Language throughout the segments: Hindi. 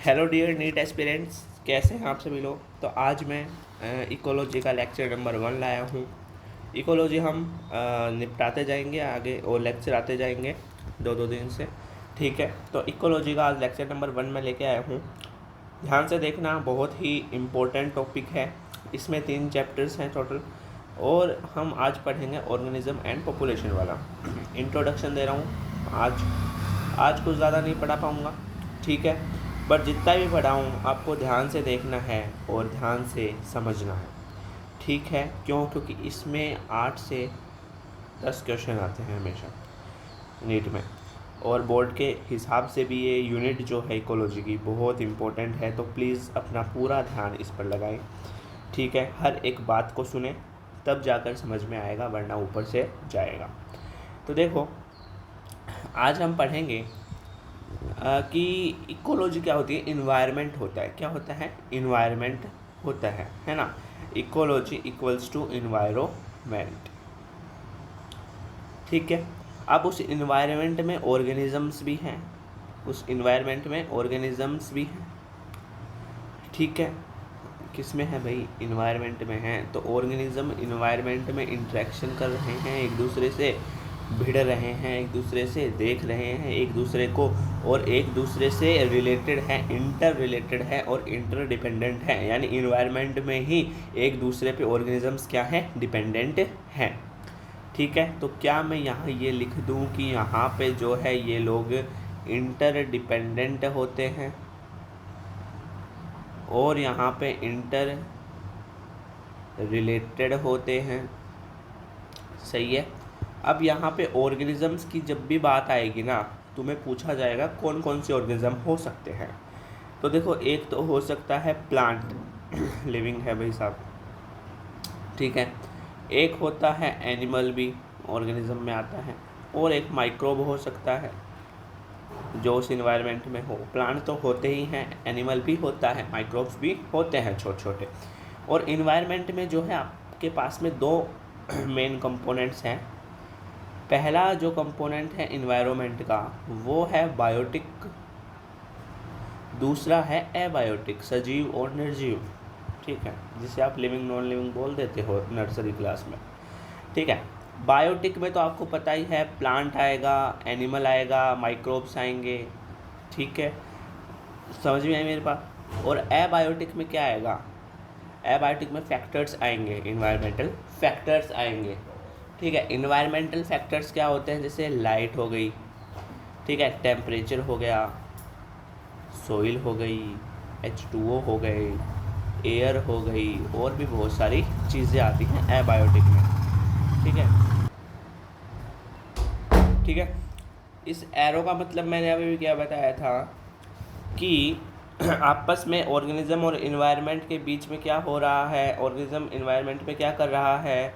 हेलो डियर नीट एस्पिरेंट्स, कैसे हैं आप सभी लोग। तो आज मैं इकोलॉजी का लेक्चर नंबर 1 लाया हूँ। इकोलॉजी हम निपटाते जाएंगे आगे और लेक्चर आते जाएंगे दो दिन से, ठीक है। तो इकोलॉजी का आज लेक्चर नंबर 1 में लेके आया हूँ। ध्यान से देखना, बहुत ही इम्पोर्टेंट टॉपिक है। इसमें 3 चैप्टर्स हैं टोटल और हम आज पढ़ेंगे ऑर्गेनिज्म एंड पॉपुलेशन वाला। इंट्रोडक्शन दे रहा हूँ। आज कुछ ज़्यादा नहीं पढ़ा पाऊँगा, ठीक है, बट जितना भी पढ़ाऊँ आपको ध्यान से देखना है और ध्यान से समझना है, ठीक है। क्यों? क्योंकि इसमें 8 से 10 क्वेश्चन आते हैं हमेशा नीट में, और बोर्ड के हिसाब से भी ये यूनिट जो है इकोलॉजी की बहुत इम्पोर्टेंट है। तो प्लीज़ अपना पूरा ध्यान इस पर लगाएं, ठीक है। हर एक बात को सुने तब जाकर समझ में आएगा, वरना ऊपर से जाएगा। तो देखो, आज हम पढ़ेंगे कि इकोलॉजी क्या होती है। इन्वायरमेंट होता है, क्या होता है? इन्वायरमेंट होता है ना। इकोलॉजी इक्वल्स टू इन्वायरमेंट, ठीक है। अब उस इन्वायरमेंट में ऑर्गेनिजम्स भी हैं, ठीक है। किस में है भाई? इन्वायरमेंट में है। तो ऑर्गेनिज्म इन्वायरमेंट में इंटरेक्शन कर रहे हैं, एक दूसरे से भिड़ रहे हैं, एक दूसरे से देख रहे हैं एक दूसरे को, और एक दूसरे से रिलेटेड है, इंटर रिलेटेड है और इंटर डिपेंडेंट है। यानी इन्वायरमेंट में ही एक दूसरे पे ऑर्गेनिजम्स क्या है? डिपेंडेंट हैं, ठीक है। तो क्या मैं यहाँ ये लिख दूँ कि यहाँ पे जो है ये लोग इंटर डिपेंडेंट होते हैं और यहाँ पे इंटर रिलेटेड होते हैं, सही है। अब यहाँ पे ऑर्गेनिजम्स की जब भी बात आएगी ना, तुम्हें पूछा जाएगा कौन कौन से ऑर्गेनिज्म हो सकते हैं। तो देखो, एक तो हो सकता है प्लांट, लिविंग है भाई साहब, ठीक है। एक होता है एनिमल, भी ऑर्गेनिज्म में आता है, और एक माइक्रोब हो सकता है जो उस इन्वायरमेंट में हो। प्लांट तो होते ही हैं, एनिमल भी होता है, माइक्रोब्स भी होते हैं छोटे छोटे। और इन्वायरमेंट में जो है आपके पास में 2 मेन कंपोनेंट्स हैं। पहला जो कंपोनेंट है इन्वायरमेंट का वो है बायोटिक, दूसरा है एबायोटिक, सजीव और निर्जीव, ठीक है, जिसे आप लिविंग नॉन लिविंग बोल देते हो नर्सरी क्लास में, ठीक है। बायोटिक में तो आपको पता ही है, प्लांट आएगा, एनिमल आएगा, माइक्रोब्स आएंगे, ठीक है, समझ में आई मेरे पास। और एबायोटिक में क्या आएगा? एबायोटिक में फैक्टर्स आएंगे, इन्वायरमेंटल फैक्टर्स आएंगे, ठीक है। इन्वायरमेंटल फैक्टर्स क्या होते हैं? जैसे लाइट हो गई, ठीक है, टेम्परेचर हो गया, सोइल हो गई, H2O हो गए, एयर हो गई, और भी बहुत सारी चीज़ें आती हैं एबायोटिक में, ठीक है, ठीक है। इस एरो का मतलब मैंने अभी भी क्या बताया था कि आपस में ऑर्गेनिज्म और इन्वायरमेंट के बीच में क्या हो रहा है। ऑर्गेनिज्म इन्वायरमेंट में क्या कर रहा है?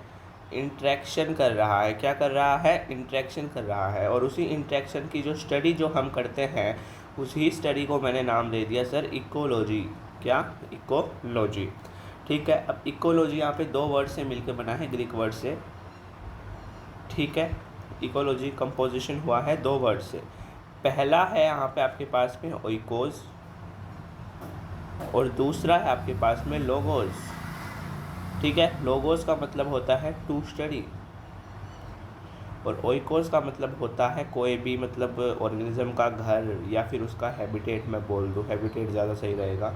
इंट्रैक्शन कर रहा है। क्या कर रहा है? इंट्रैक्शन कर रहा है। और उसी इंट्रैक्शन की जो स्टडी जो हम करते हैं, उसी स्टडी को मैंने नाम दे दिया सर इकोलॉजी। क्या? इकोलॉजी, ठीक है। अब इकोलॉजी यहाँ पे 2 वर्ड से मिलकर बना है, ग्रीक वर्ड से, ठीक है। इकोलॉजी कंपोजिशन हुआ है 2 वर्ड से। पहला है यहाँ पे आपके पास में ओइकोस, और दूसरा है आपके पास में लोगोस, ठीक है। लोगोस का मतलब होता है टू स्टडी, और ओइकोस का मतलब होता है कोई भी, मतलब ऑर्गेनिज्म का घर या फिर उसका हैबिटेट। मैं बोल दूँ हैबिटेट ज़्यादा सही रहेगा,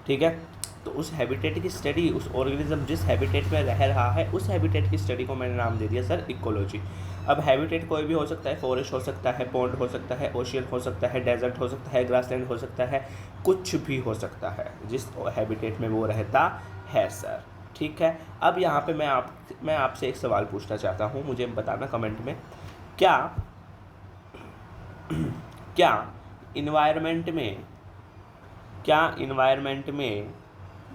ठीक है। तो उस हैबिटेट की स्टडी, उस ऑर्गेनिज्म जिस हैबिटेट में रह रहा है, उस हैबिटेट की स्टडी को मैंने नाम दे दिया सर इकोलॉजी। अब हैबिटेट कोई भी हो सकता है, फॉरेस्ट हो सकता है, पॉन्ड हो सकता है, ओशियन हो सकता है, डेजर्ट हो सकता है, ग्रासलैंड हो सकता है, कुछ भी हो सकता है जिस हैबिटेट में वो रहता है सर, ठीक है। अब यहाँ पे मैं आपसे एक सवाल पूछना चाहता हूँ, मुझे बताना कमेंट में, क्या इन्वायरमेंट में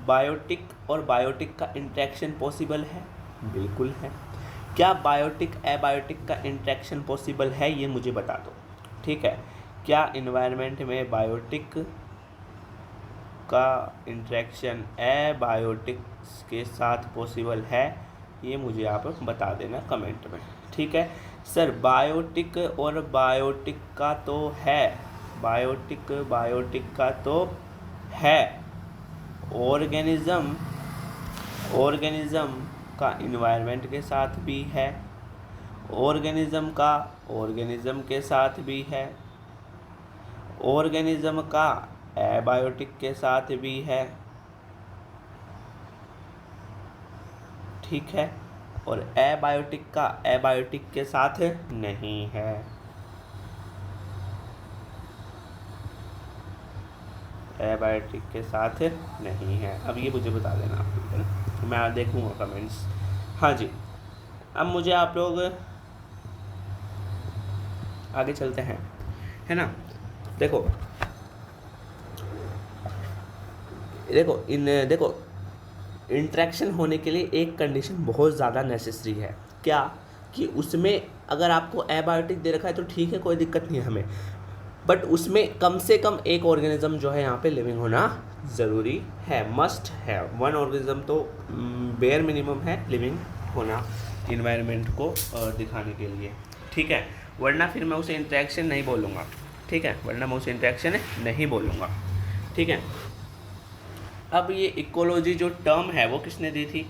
बायोटिक और बायोटिक का इंटरेक्शन पॉसिबल है? बिल्कुल है। क्या बायोटिक एबायोटिक का इंटरेक्शन पॉसिबल है? ये मुझे बता दो, ठीक है। क्या इन्वायरमेंट में बायोटिक का इंटरेक्शन एबायोटिक्स के साथ पॉसिबल है? ये मुझे आप बता देना कमेंट में, ठीक है। सर बायोटिक और बायोटिक का तो है, बायोटिक, बायोटिक का तो है ऑर्गेनिज्म, ऑर्गेनिज्म का इन्वायरमेंट के साथ भी है, ऑर्गेनिज्म का ऑर्गेनिज्म के साथ भी है, ऑर्गेनिज्म का एबायोटिक के साथ भी है, ठीक है, और एबायोटिक का एबायोटिक के साथ नहीं है। एबायोटिक के साथ नहीं है। अब ये मुझे बता देना आप लोग, है ना, मैं देखूँगा कमेंट्स। हाँ जी, अब मुझे आप लोग आगे चलते हैं, है ना। देखो देखो देखो इंटरेक्शन होने के लिए एक कंडीशन बहुत ज़्यादा नेसेसरी है, क्या कि उसमें अगर आपको एबायोटिक दे रखा है तो ठीक है, कोई दिक्कत नहीं है हमें, बट उसमें कम से कम एक ऑर्गेनिज्म जो है यहाँ पे लिविंग होना ज़रूरी है, मस्ट है। वन ऑर्गेनिज्म तो बेयर मिनिमम है लिविंग होना इन्वायरमेंट को दिखाने के लिए, ठीक है, वरना फिर मैं उसे इंटरेक्शन नहीं बोलूँगा, ठीक है, वरना मैं उसे इंटरेक्शन नहीं बोलूँगा, ठीक है। अब ये इकोलॉजी जो टर्म है वो किसने दी थी?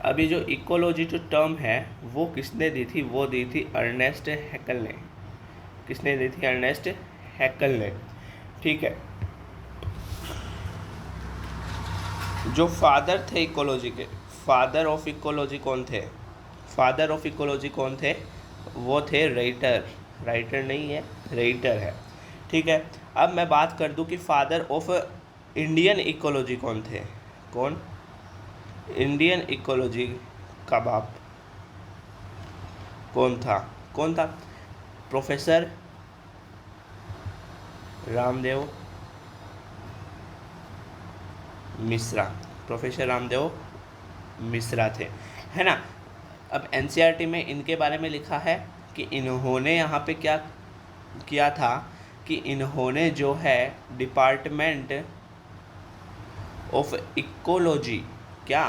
अभी जो इकोलॉजी जो टर्म है वो किसने दी थी? वो दी थी अर्नेस्ट हैकल ने। किसने दी थी? अर्नेस्ट हैकल ने, ठीक है। जो फादर थे इकोलॉजी के, फादर ऑफ इकोलॉजी कौन थे? फादर ऑफ इकोलॉजी कौन थे? वो थे राइटर, राइटर नहीं है, राइटर है, ठीक है। अब मैं बात कर दूं कि फादर ऑफ इंडियन इकोलॉजी कौन थे? कौन? इंडियन इकोलॉजी का बाप कौन था? कौन था? प्रोफेसर रामदेव मिश्रा, प्रोफेसर रामदेव मिश्रा थे, है ना। अब एनसीईआरटी में इनके बारे में लिखा है कि इन्होंने यहाँ पे क्या किया था कि इन्होंने जो है डिपार्टमेंट ऑफ इकोलॉजी, क्या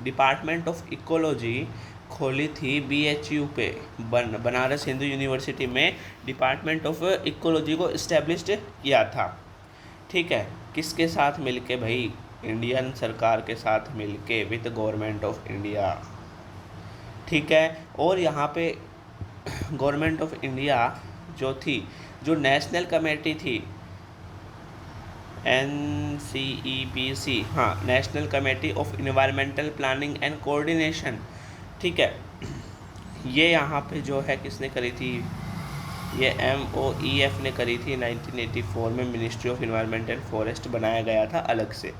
डिपार्टमेंट ऑफ इकोलॉजी खोली थी BHU पे, बनारस हिंदू यूनिवर्सिटी में डिपार्टमेंट ऑफ इकोलॉजी को इस्टेब्लिश्ड किया था, ठीक है। किसके साथ मिलके भाई? इंडियन सरकार के साथ मिलके, विद गवर्नमेंट ऑफ इंडिया, ठीक है। और यहाँ पे गवर्नमेंट ऑफ इंडिया जो थी, जो नेशनल कमेटी थी NCEPC, हाँ, national committee of environmental planning and coordination, ठीक है, ये यहाँ पे जो है किसने करी थी? ये MOEF ने करी थी 1984 में। Ministry of environment and forest बनाया गया था अलग से,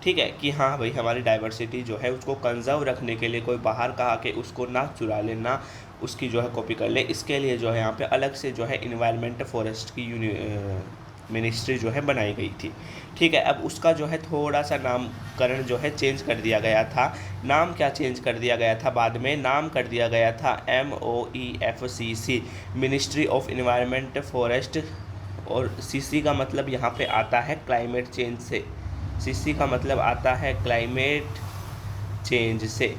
ठीक है, कि हाँ भाई हमारी डाइवर्सिटी जो है उसको कंजर्व रखने के लिए कोई बाहर का आके उसको ना चुरा ले, ना उसकी जो है कॉपी कर ले, इसके लिए जो है यहाँ पे अलग से जो है इन्वायरमेंट फॉरेस्ट की मिनिस्ट्री जो है बनाई गई थी, ठीक है। अब उसका जो है थोड़ा सा नामकरण जो है चेंज कर दिया गया था। नाम क्या चेंज कर दिया गया था? बाद में नाम कर दिया गया था MOEFCC, ministry of environment forest, और CC का मतलब यहाँ पे आता है क्लाइमेट चेंज से, CC का मतलब आता है क्लाइमेट चेंज से,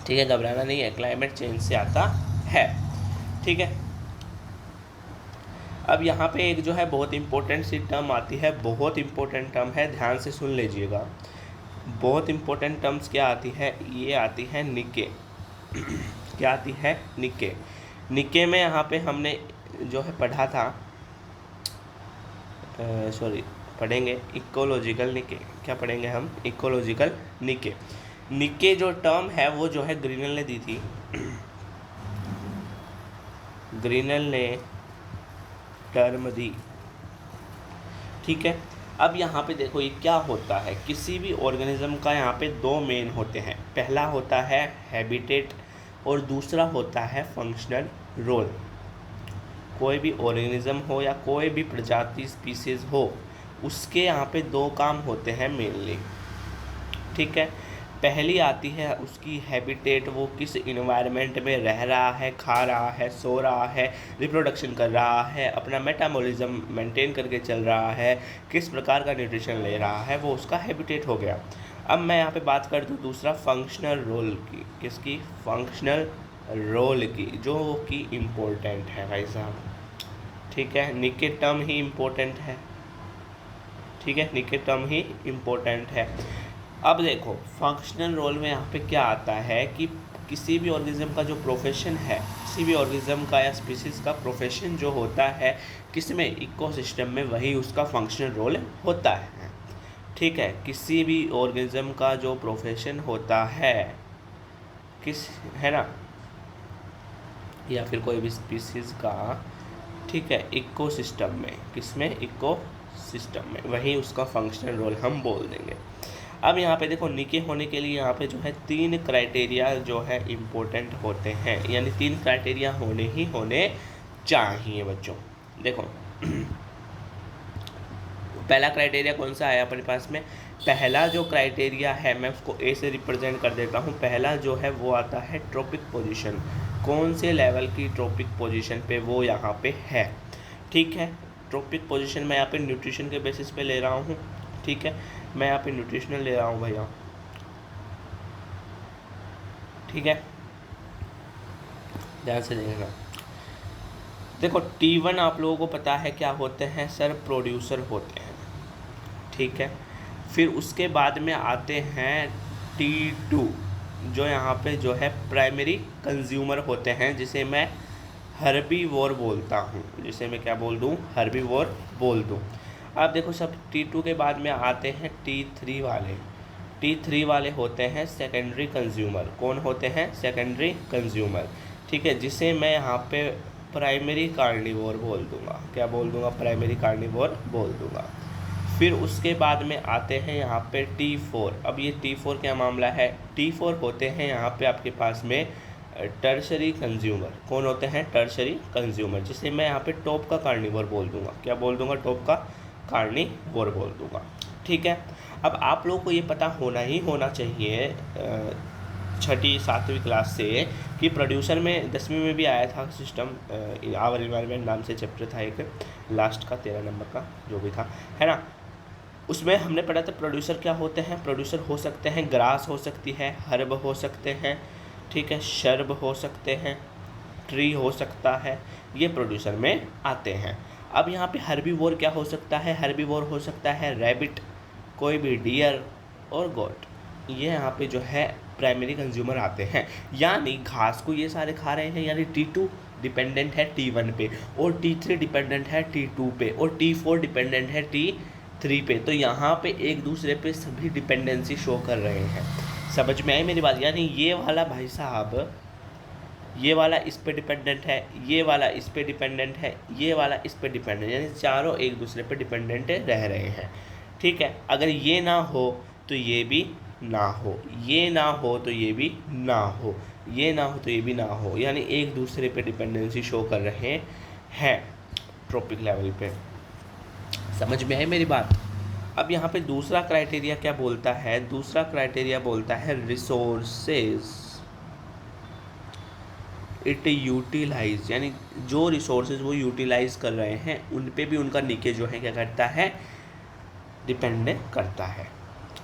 ठीक है, घबराना नहीं है, क्लाइमेट चेंज से आता है, ठीक है। अब यहाँ पे एक जो है बहुत इम्पोर्टेंट सी टर्म आती है, बहुत इम्पोर्टेंट टर्म है, ध्यान से सुन लीजिएगा। बहुत इम्पोर्टेंट टर्म्स क्या आती है? ये आती है निके। क्या आती है? निके। निके में यहाँ पे हमने जो है पढ़ा था, पढ़ेंगे इकोलॉजिकल निके। क्या पढ़ेंगे हम? इकोलॉजिकल निके। निके जो टर्म है वो जो है ग्रीनल ने दी थी, ग्रीनल ने टर्म दी, ठीक है। अब यहाँ पे देखो ये क्या होता है, किसी भी ऑर्गेनिज्म का यहाँ पे दो मेन होते हैं, पहला होता है हैबिटेट और दूसरा होता है फंक्शनल रोल। कोई भी ऑर्गेनिज्म हो या कोई भी प्रजाति स्पीसीज हो, उसके यहाँ पे दो काम होते हैं मेनली, ठीक है। पहली आती है उसकी हैबिटेट, वो किस इन्वायरमेंट में रह रहा है, खा रहा है, सो रहा है, रिप्रोडक्शन कर रहा है, अपना मेटाबॉलिज्म मेंटेन करके चल रहा है, किस प्रकार का न्यूट्रिशन ले रहा है, वो उसका हैबिटेट हो गया। अब मैं यहाँ पे बात कर दूँ दूसरा फंक्शनल रोल की। किसकी? फंक्शनल रोल की, जो कि इम्पोर्टेंट है भाई साहब, ठीक है, निके टर्म ही इम्पोर्टेंट है, ठीक है, निके टर्म ही इम्पोर्टेंट है। अब देखो फंक्शनल रोल में यहाँ पे क्या आता है कि किसी भी ऑर्गेनिज्म का जो प्रोफेशन है, किसी भी ऑर्गेनिज्म का या स्पीसीज का प्रोफेशन जो होता है किसमें, इकोसिस्टम में, वही उसका फंक्शनल रोल होता है। ठीक है, किसी भी ऑर्गेनिज्म का जो प्रोफेशन होता है किस, है ना, या फिर कोई भी स्पीसीज का, ठीक है, इकोसिस्टम में, किसमें, इकोसिस्टम में, वही उसका फंक्शनल रोल हम बोल देंगे। अब यहाँ पे देखो निके होने के लिए यहाँ पे जो है 3 क्राइटेरिया जो है इम्पोर्टेंट होते हैं, यानी 3 क्राइटेरिया होने चाहिए बच्चों। देखो पहला क्राइटेरिया कौन सा है अपने पास में, पहला जो क्राइटेरिया है मैं उसको ए से रिप्रेजेंट कर देता हूँ। पहला जो है वो आता है ट्रॉपिक पोजीशन, कौन से लेवल की ट्रॉपिक पोजीशन पे वो यहाँ पे है। ठीक है, ट्रॉपिक पोजीशन मैं यहाँ पे न्यूट्रिशन के बेसिस पे ले रहा हूँ। ठीक है, मैं यहाँ पे न्यूट्रिशनल ले रहा हूँ भैया। ठीक है, ध्यान से देखना। देखो T1 आप लोगों को पता है क्या होते हैं सर, प्रोड्यूसर होते हैं। ठीक है, फिर उसके बाद में आते हैं T2 जो यहाँ पे जो है प्राइमरी कंज्यूमर होते हैं, जिसे मैं हर्बीवोर बोलता हूँ, जिसे मैं क्या बोल दूँ, हर्बीवोर बोल दूँ। अब देखो सब T2 के बाद में आते हैं T3 वाले। T3 वाले होते हैं सेकेंडरी कंज्यूमर। कौन होते हैं, सेकेंडरी कंज्यूमर। ठीक है, जिसे मैं यहाँ पे प्राइमरी कार्निवोर बोल दूँगा। क्या बोल दूँगा, प्राइमरी कार्निवोर बोल दूँगा। फिर उसके बाद में आते हैं यहाँ पे T4। अब ये T4 क्या मामला है, T4 होते हैं यहाँ पे आपके पास में टर्शरी कंज्यूमर। कौन होते हैं, टर्शरी कंज्यूमर, जिसे मैं यहाँ पे टॉप का कार्निवोर बोल दूँगा। क्या बोल दूँगा, टॉप का कार्निवोर बोल दूँगा। ठीक है, अब आप लोगों को ये पता होना चाहिए 6ठी 7वीं क्लास से कि प्रोड्यूसर में 10वीं में भी आया था सिस्टम, आवर इन्वायरमेंट नाम से चैप्टर था एक, लास्ट का 13 नंबर का जो भी था, है ना। उसमें हमने पढ़ा था प्रोड्यूसर क्या होते हैं। प्रोड्यूसर हो सकते हैं ग्रास हो सकती है, हर्ब हो सकते हैं, ठीक है, शर्ब हो सकते हैं, ट्री हो सकता है, ये प्रोड्यूसर में आते हैं। अब यहाँ पे हर्बीवोर क्या हो सकता है, हर्बीवोर हो सकता है रैबिट, कोई भी डियर और गोट, ये यहाँ पे जो है प्राइमरी कंज्यूमर आते हैं। यानी घास को ये सारे खा रहे हैं, यानी T2 डिपेंडेंट है T1 पे, और T3 डिपेंडेंट है T2 पे, और T4 डिपेंडेंट है T3 पे। तो यहाँ पे एक दूसरे पे सभी डिपेंडेंसी शो कर रहे हैं। समझ में आई मेरी बात, यानी ये वाला भाई साहब, ये वाला इस पे डिपेंडेंट है, ये वाला इस पे डिपेंडेंट है, ये वाला इस पे डिपेंडेंट, यानी चारों एक दूसरे पे डिपेंडेंट रह रहे हैं। ठीक है, अगर ये ना हो तो ये भी ना हो, ये ना हो तो ये भी ना हो, ये ना हो तो ये भी ना हो, यानी एक दूसरे पे डिपेंडेंसी शो कर रहे हैं ट्रॉपिक लेवल पे। समझ में है मेरी बात। अब यहाँ पे दूसरा क्राइटेरिया क्या बोलता है, दूसरा क्राइटेरिया बोलता है रिसोर्सेज इट यूटिलाइज, यानी जो रिसोर्सेज वो यूटिलाइज कर रहे हैं उन पे भी उनका निके जो है क्या करता है, डिपेंड करता है।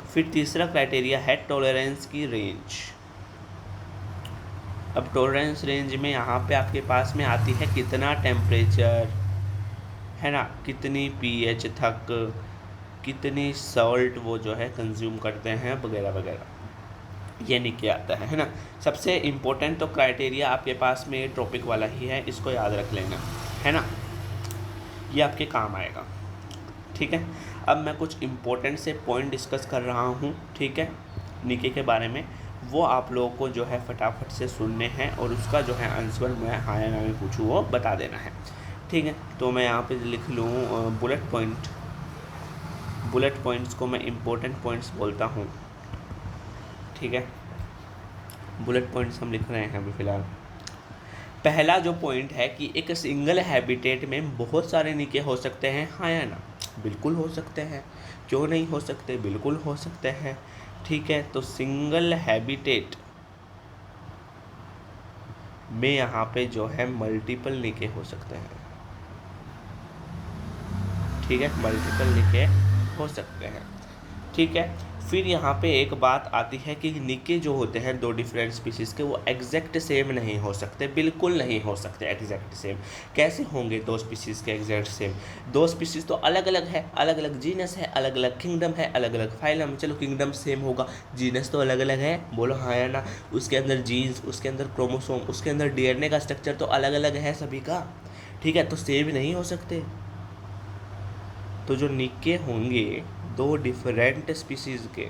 फिर तीसरा क्राइटेरिया है टॉलरेंस की रेंज। अब टॉलरेंस रेंज में यहाँ पे आपके पास में आती है कितना टेम्परेचर, है ना, कितनी pH तक, कितनी सॉल्ट वो जो है कंज्यूम करते हैं, वगैरह वगैरह, ये निके आता है ना। सबसे इम्पोर्टेंट तो क्राइटेरिया आपके पास में ट्रॉपिक वाला ही है, इसको याद रख लेना, है ना, ये आपके काम आएगा। ठीक है, अब मैं कुछ इम्पोर्टेंट से पॉइंट डिस्कस कर रहा हूँ, ठीक है, निके के बारे में, वो आप लोगों को जो है फटाफट से सुनने हैं, और उसका जो है आंसर मैं हाँ या ना में पूछूँ वो बता देना है। ठीक है, तो मैं यहाँ पे लिख लूँ बुलेट पॉइंट, बुलेट पॉइंट्स को मैं इम्पोर्टेंट पॉइंट्स बोलता हूँ। ठीक है, बुलेट पॉइंट्स हम लिख रहे हैं अभी फ़िलहाल। पहला जो पॉइंट है कि एक सिंगल हैबिटेट में बहुत सारे निके हो सकते हैं, हाँ या ना, बिल्कुल हो सकते हैं, क्यों नहीं हो सकते, बिल्कुल हो सकते हैं। ठीक है, तो सिंगल हैबिटेट में यहाँ पे जो है मल्टीपल निके हो सकते हैं। ठीक है, मल्टीपल निके हो सकते हैं। ठीक है। फिर यहाँ पे एक बात आती है कि निके जो होते हैं दो डिफरेंट स्पीसीज़ के, वो एग्जैक्ट सेम नहीं हो सकते, बिल्कुल नहीं हो सकते एग्जैक्ट सेम। कैसे होंगे दो स्पीसीज़ के एग्जैक्ट सेम? दो स्पीसीज़ तो अलग अलग है, अलग अलग जीनस है, अलग अलग किंगडम है, अलग अलग फाइलम। चलो किंगडम सेम होगा, जीनस तो अलग अलग है, बोलो हाँ या ना। उसके अंदर जीन्स, उसके अंदर क्रोमोसोम, उसके अंदर डीएनए का स्ट्रक्चर तो अलग अलग है सभी का, ठीक है, तो सेम नहीं हो सकते। तो जो निके होंगे दो डिफरेंट स्पीसीज़ के,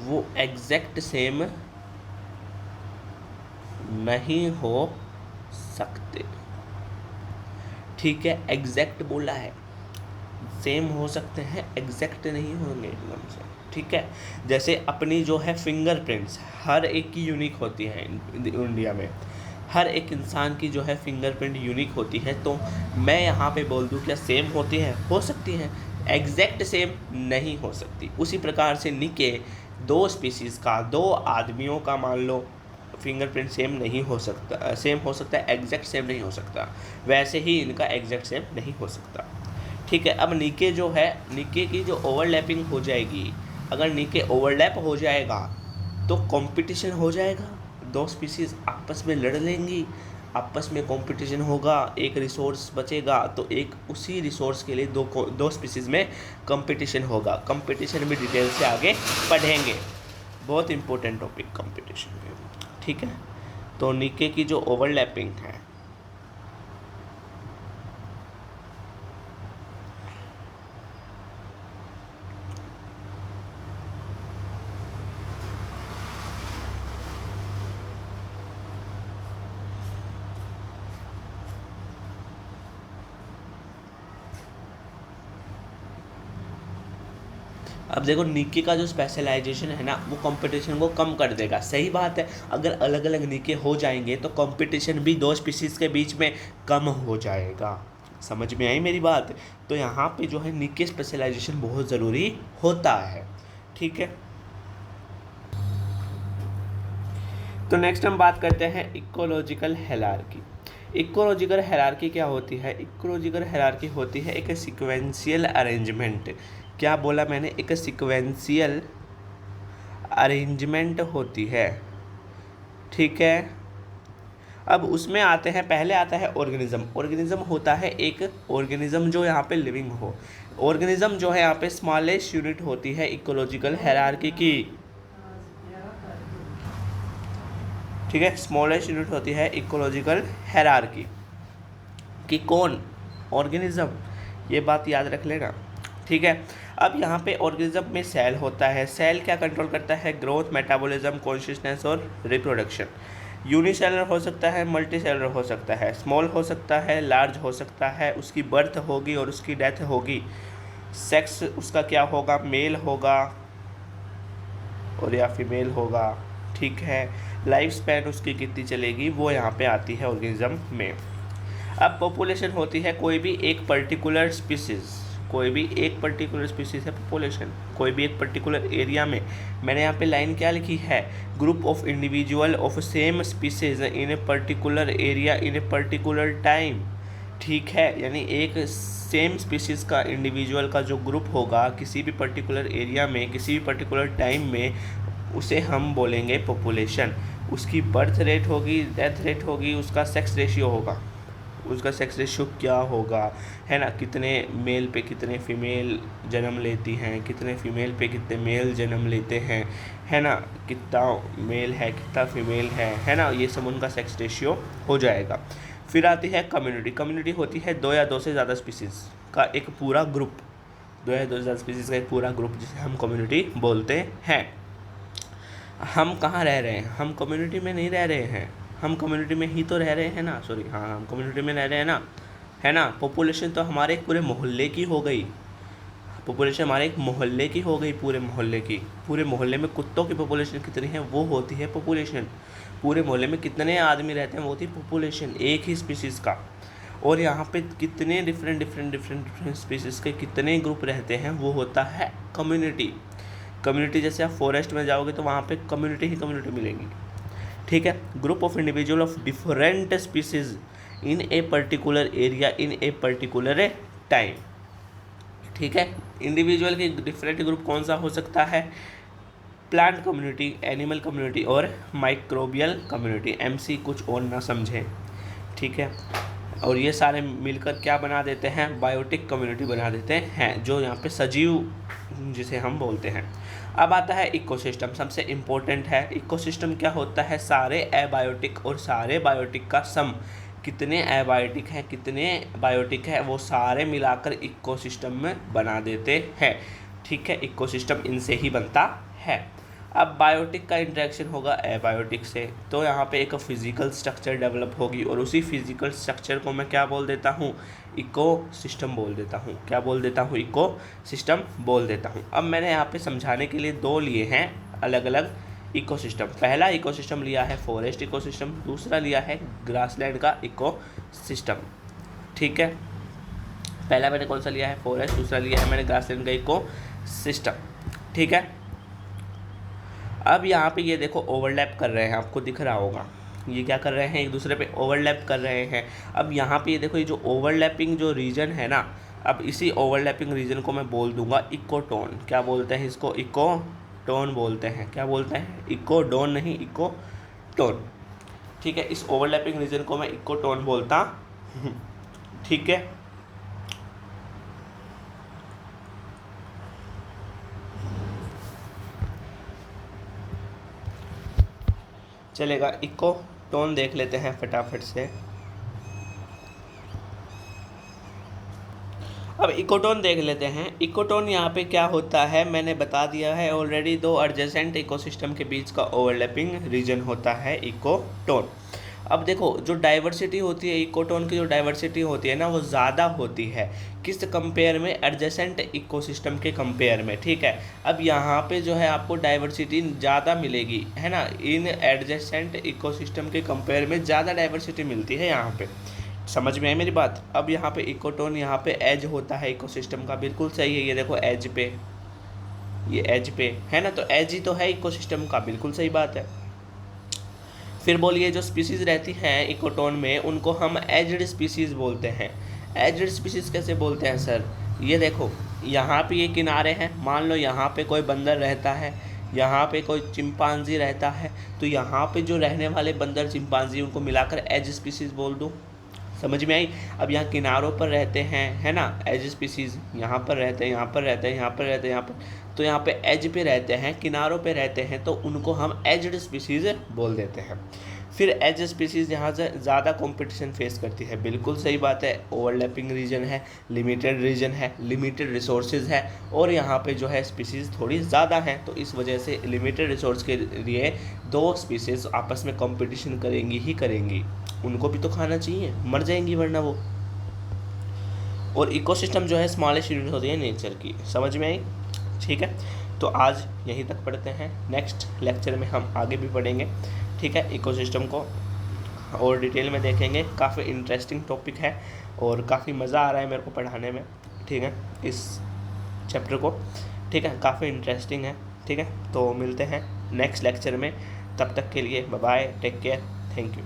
वो एग्जैक्ट सेम नहीं हो सकते, ठीक है। एग्जैक्ट बोला है, सेम हो सकते हैं, एग्जैक्ट नहीं होंगे एकदम से, ठीक है। जैसे अपनी जो है फिंगरप्रिंट्स हर एक की यूनिक होती है इंडिया में, हर एक इंसान की जो है फिंगरप्रिंट यूनिक होती है। तो मैं यहाँ पे बोल दूँ क्या सेम होती हैं? हो सकती हैं, एग्जैक्ट सेम नहीं हो सकती। उसी प्रकार से निके दो स्पीसीज़ का, दो आदमियों का मान लो फिंगरप्रिंट सेम नहीं हो सकता, सेम हो सकता है, एग्जैक्ट सेम नहीं हो सकता। वैसे ही इनका एग्जैक्ट सेम नहीं हो सकता, ठीक है। अब निके जो है, निके की जो ओवरलैपिंग हो जाएगी, अगर निके ओवरलैप हो जाएगा तो कंपटीशन हो जाएगा, दो स्पीसीज़ आपस में लड़ लेंगी, आपस में कंपटीशन होगा, एक रिसोर्स बचेगा तो एक उसी रिसोर्स के लिए दो स्पीसीज़ में कंपटीशन होगा। कंपटीशन में डिटेल से आगे पढ़ेंगे, बहुत इंपॉर्टेंट टॉपिक कंपटीशन में, ठीक है। तो निके की जो ओवरलैपिंग है, अब देखो निके का जो स्पेशलाइजेशन है ना, वो कंपटीशन को कम कर देगा, सही बात है। अगर अलग अलग निके हो जाएंगे तो कंपटीशन भी दो स्पीसीज़ के बीच में कम हो जाएगा, समझ में आई मेरी बात? तो यहाँ पे जो है निके स्पेशलाइजेशन बहुत ज़रूरी होता है, ठीक है। तो नेक्स्ट हम बात करते हैं इकोलॉजिकल हायरार्की। इकोलॉजिकल हायरार्की क्या होती है? इकोलॉजिकल हायरार्की होती है एक सीक्वेंशियल अरेंजमेंट। क्या बोला मैंने? एक सीक्वेंशियल अरेंजमेंट होती है, ठीक है। अब उसमें आते हैं, पहले आता है ऑर्गेनिज्म। ऑर्गेनिज्म होता है एक ऑर्गेनिज्म जो यहाँ पे लिविंग हो। ऑर्गेनिज्म जो है यहाँ पे स्मॉलेस्ट यूनिट होती है इकोलॉजिकल हायरार्की की, ठीक है। स्मॉलेस्ट यूनिट होती है इकोलॉजिकल हायरार्की कि कौन? ऑर्गेनिज्म, ये बात याद रख लेना, ठीक है। अब यहाँ पे ऑर्गेनिज्म में सेल होता है। सेल क्या कंट्रोल करता है? ग्रोथ, मेटाबॉलिज्म, कॉन्शियसनेस और रिप्रोडक्शन। यूनिसेलुलर हो सकता है, मल्टी सेलुलर हो सकता है, स्मॉल हो सकता है, लार्ज हो सकता है, उसकी बर्थ होगी और उसकी डेथ होगी। सेक्स उसका क्या होगा? मेल होगा और या फीमेल होगा, ठीक है। लाइफ स्पैन उसकी कितनी चलेगी, वो यहाँ पे आती है ऑर्गेनिज्म में। अब पॉपुलेशन होती है कोई भी एक पर्टिकुलर स्पीसीज़, कोई भी एक पर्टिकुलर स्पीसीज़ है पॉपुलेशन, कोई भी एक पर्टिकुलर एरिया में। मैंने यहाँ पे लाइन क्या लिखी है? Group of individual of same species in a particular area in a particular time, ठीक है। यानी एक सेम स्पीसीज़ का इंडिविजुअल का जो ग्रुप होगा किसी भी पर्टिकुलर एरिया में, किसी भी पर्टिकुलर टाइम में, उसे हम बोलेंगे पॉपुलेशन। उसकी बर्थ रेट होगी, डेथ रेट होगी, उसका सेक्स रेशियो होगा, उसका सेक्स रेशियो क्या होगा, है ना। कितने मेल पे कितने फीमेल जन्म लेती हैं, कितने फीमेल पे कितने मेल जन्म लेते हैं, है ना। कितना मेल है, कितना फीमेल है ना। ये सब उनका सेक्स रेशियो हो जाएगा। फिर आती है कम्युनिटी। कम्युनिटी होती है दो या दो से ज़्यादा स्पीसीज़ का एक पूरा ग्रुप, दो या दो से ज़्यादा स्पीसीज़ का एक पूरा ग्रुप, जिसे हम कम्युनिटी बोलते हैं। हम कहाँ रह रहे हैं? हम कम्युनिटी में नहीं रह रहे हैं, हम कम्युनिटी में ही तो रह रहे हैं ना, सॉरी, हाँ हम कम्युनिटी में रह रहे हैं ना, है ना। पॉपुलेशन तो हमारे एक पूरे मोहल्ले की हो गई, पॉपुलेशन हमारे एक मोहल्ले की हो गई, पूरे मोहल्ले की। पूरे मोहल्ले में कुत्तों की पॉपुलेशन कितनी है, वो होती है पॉपुलेशन। पूरे मोहल्ले में कितने आदमी रहते हैं, वो होती है पॉपुलेशन, एक ही स्पीसीज़ का। और यहाँ पे कितने डिफरेंट स्पीसीज़ के कितने ग्रुप रहते हैं, वो होता है कम्युनिटी। कम्युनिटी जैसे आप फॉरेस्ट में जाओगे तो वहाँ पे कम्युनिटी ही कम्युनिटी मिलेगी, ठीक है। Group of individual of different species in a particular area in a particular time, ठीक है। इंडिविजुअल के डिफरेंट ग्रुप कौन सा हो सकता है? प्लांट कम्युनिटी, एनिमल कम्युनिटी और माइक्रोबियल कम्युनिटी। एमसी कुछ और ना समझें, ठीक है। और ये सारे मिलकर क्या बना देते हैं? बायोटिक कम्युनिटी बना देते हैं, जो यहाँ पे सजीव जिसे हम बोलते हैं। अब आता है इकोसिस्टम, सबसे इम्पोर्टेंट है। इकोसिस्टम क्या होता है? सारे एबायोटिक और सारे बायोटिक का सम। कितने एबायोटिक हैं, कितने बायोटिक है, वो सारे मिलाकर इकोसिस्टम में बना देते हैं, ठीक है। इकोसिस्टम इनसे ही बनता है। अब बायोटिक का इंटरेक्शन होगा एबायोटिक से, तो यहाँ पे एक फिजिकल स्ट्रक्चर डेवलप होगी, और उसी फिजिकल स्ट्रक्चर को मैं क्या बोल देता हूँ? इकोसिस्टम बोल देता हूँ। क्या बोल देता हूँ? इकोसिस्टम बोल देता हूँ। अब मैंने यहाँ पे समझाने के लिए दो लिए हैं अलग अलग इकोसिस्टम। पहला इकोसिस्टम लिया है फॉरेस्ट इकोसिस्टम, दूसरा लिया है ग्रासलैंड का इकोसिस्टम, ठीक है। पहला मैंने कौन सा लिया है? फॉरेस्ट, दूसरा लिया है मैंने ग्रासलैंड का इकोसिस्टम, ठीक है। अब यहाँ पे ये देखो ओवरलैप कर रहे हैं, आपको दिख रहा होगा ये क्या कर रहे हैं? एक दूसरे पे ओवरलैप कर रहे हैं। अब यहाँ पे ये देखो, ये जो ओवरलैपिंग जो रीजन है ना, अब इसी ओवरलैपिंग रीजन को मैं बोल दूंगा इकोटोन। क्या बोलते हैं इसको? इकोटोन बोलते हैं। क्या बोलते हैं? इकोडोन नहीं, इकोटोन, ठीक है। इस ओवरलैपिंग रीजन को मैं इकोटोन बोलता हूँ, ठीक है। चलेगा, इकोटोन देख लेते हैं फटाफट से। अब इकोटोन देख लेते हैं। इकोटोन यहाँ पे क्या होता है मैंने बता दिया है ऑलरेडी, दो एडजेसेंट इकोसिस्टम के बीच का ओवरलैपिंग रीजन होता है इकोटोन। अब देखो, जो डाइवर्सिटी होती है इकोटोन की, जो डाइवर्सिटी होती है ना, वो ज़्यादा होती है किस कंपेयर में? एडजेसेंट इकोसिस्टम के कंपेयर में, ठीक है। अब यहाँ पे जो है आपको डाइवर्सिटी ज़्यादा मिलेगी, है ना, इन एडजेसेंट इकोसिस्टम के कंपेयर में ज़्यादा डाइवर्सिटी मिलती है यहाँ पे। समझ में आई मेरी बात? अब यहाँ पे इकोटोन, यहाँ पे एज होता है इकोसिस्टम का, बिल्कुल सही है। ये देखो एज पे, ये एज पे है ना, तो एज ही तो है इकोसिस्टम का, बिल्कुल सही बात है। फिर बोलिए, जो स्पीसीज रहती हैं इकोटोन में, उनको हम एज्ड स्पीसीज बोलते हैं। एज्ड स्पीसीज कैसे बोलते हैं सर? ये देखो, यहाँ पे ये किनारे हैं, मान लो यहाँ पे कोई बंदर रहता है, यहाँ पे कोई चिंपांजी रहता है, तो यहाँ पे जो रहने वाले बंदर चिंपांजी, उनको मिलाकर एज स्पीसीज बोल दो। समझ में आई? अब यहाँ किनारों पर रहते हैं, है ना, एज स्पीसीज, यहाँ पर रहते हैं, यहाँ पर रहते हैं, यहाँ पर रहते हैं, यहाँ पर, तो यहाँ पे एज पे रहते हैं, किनारों पे रहते हैं, तो उनको हम एज्ड स्पीसीज बोल देते हैं। फिर एज स्पीसीज यहाँ से ज़्यादा कंपटीशन फेस करती है, बिल्कुल सही बात है। ओवरलैपिंग रीजन है, लिमिटेड रीजन है, लिमिटेड रिसोर्सेज है, और यहाँ पे जो है स्पीसीज थोड़ी ज़्यादा हैं, तो इस वजह से लिमिटेड रिसोर्स के लिए दो स्पीसीज आपस में कंपटीशन करेंगी ही करेंगी। उनको भी तो खाना चाहिए, मर जाएंगी वरना वो। और इकोसिस्टम जो है स्मॉलेस्ट यूनिट होती है नेचर की। समझ में आई? ठीक है, तो आज यहीं तक पढ़ते हैं, नेक्स्ट लेक्चर में हम आगे भी पढ़ेंगे, ठीक है, इकोसिस्टम को और डिटेल में देखेंगे। काफ़ी इंटरेस्टिंग टॉपिक है और काफ़ी मज़ा आ रहा है मेरे को पढ़ाने में, ठीक है, इस चैप्टर को, ठीक है, काफ़ी इंटरेस्टिंग है, ठीक है। तो मिलते हैं नेक्स्ट लेक्चर में, तब तक के लिए bye bye, take care, thank you.